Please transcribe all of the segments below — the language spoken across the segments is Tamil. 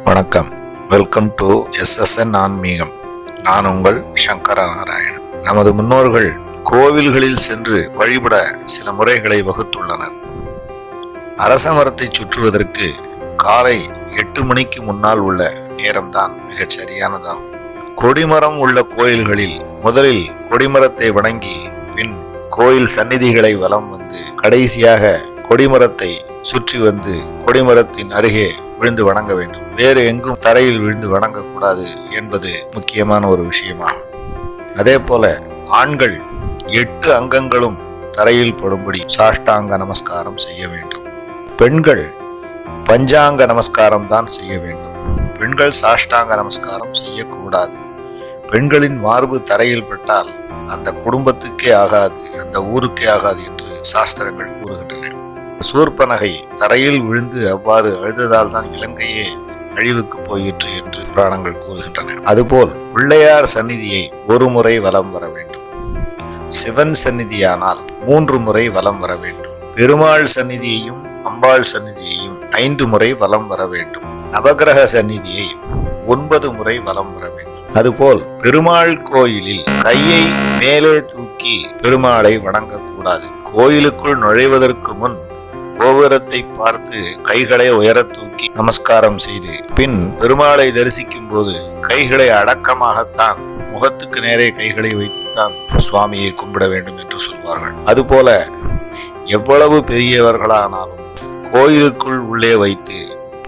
வணக்கம். வெல்கம் டு SSN ஆன்மீகம். நான் உங்கள் சங்கர நாராயணன். நமது முன்னோர்கள் கோவில்களில் சென்று வழிபட சில முறைகளை வகுத்துள்ளனர். அரச மரத்தை சுற்றுவதற்கு காலை 8 மணிக்கு முன்னால் உள்ள நேரம்தான் மிகச் சரியானதாகும். கொடிமரம் உள்ள கோயில்களில் முதலில் கொடிமரத்தை வணங்கி பின் கோயில் சந்நிதிகளை வலம் வந்து கடைசியாக கொடிமரத்தை சுற்றி வந்து கொடிமரத்தின் அருகே விழுந்து வணங்க வேண்டும். வேறு எங்கும் தரையில் விழுந்து வணங்கக்கூடாது என்பது முக்கியமான ஒரு விஷயமாகும். அதே போல ஆண்கள் 8 அங்கங்களும் தரையில் படும்படி சாஷ்டாங்க நமஸ்காரம் செய்ய வேண்டும். பெண்கள் பஞ்சாங்க நமஸ்காரம் தான் செய்ய வேண்டும். பெண்கள் சாஷ்டாங்க நமஸ்காரம் செய்யக்கூடாது. பெண்களின் மார்பு தரையில் பட்டால் அந்த குடும்பத்துக்கே ஆகாது, அந்த ஊருக்கே ஆகாது என்று சாஸ்திரங்கள் கூறுகின்றன. சூர்பனகை தரையில் விழுந்து அவ்வாறு அழுததால் தான் இலங்கையே அழிவுக்கு போயிற்று என்று புராணங்கள் கூறுகின்றன. அதுபோல் பிள்ளையார் சந்நிதியை ஒரு முறை வலம் வர வேண்டும். சிவன் சந்நிதியானால் 3 முறை வலம் வர வேண்டும். பெருமாள் சந்நிதியையும் அம்பாள் சந்நிதியையும் 5 முறை வலம் வர வேண்டும். நவகிரக சந்நிதியை 9 முறை வலம் வர வேண்டும். அதுபோல் பெருமாள் கோயிலில் கையை மேலே தூக்கி பெருமாளை வணங்கக்கூடாது. கோயிலுக்குள் நுழைவதற்கு முன் கோபுரத்தை பார்த்து கைகளை உயர தூக்கி நமஸ்காரம் செய்து பின் பெருமாளை தரிசிக்கும் போது கைகளை அடக்கமாகத்தான் முகத்துக்கு நேரே கைகளை வைத்துத்தான் சுவாமியை கும்பிட வேண்டும் என்று சொல்வார்கள். அதுபோல எவ்வளவு பெரியவர்களானாலும் கோயிலுக்குள் உள்ளே வைத்து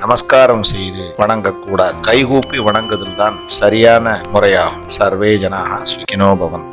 நமஸ்காரம் செய்து வணங்கக்கூடாது. கைகூப்பி வணங்குதல் தான் சரியான முறையாகும். சர்வே ஜனாஹ சுகினோ பவந்து.